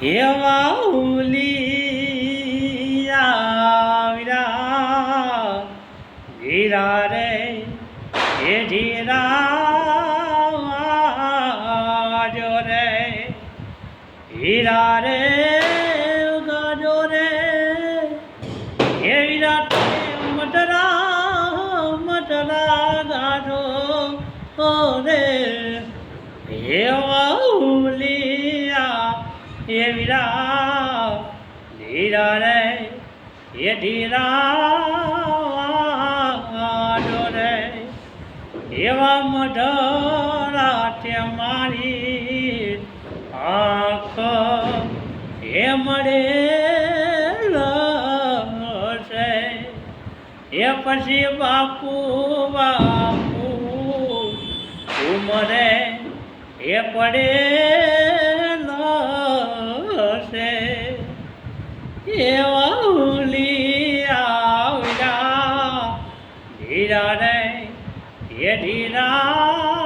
એવા ઉલિયા ધીરા રે એ ધીરા જો રે હીરા રે ગાજો રે એ વિરાટ મટરા મટરા ગાજો રે એવા ઉલિયા એ વીરા ધીરા રે એ ધીરા રે એવા મઢરા તે મારી આંખ એ મળે છે એ પછી બાપુ બાપુ ઉમરે એ પડે એવા ઉલિયા ધીરા રે એ ધીરા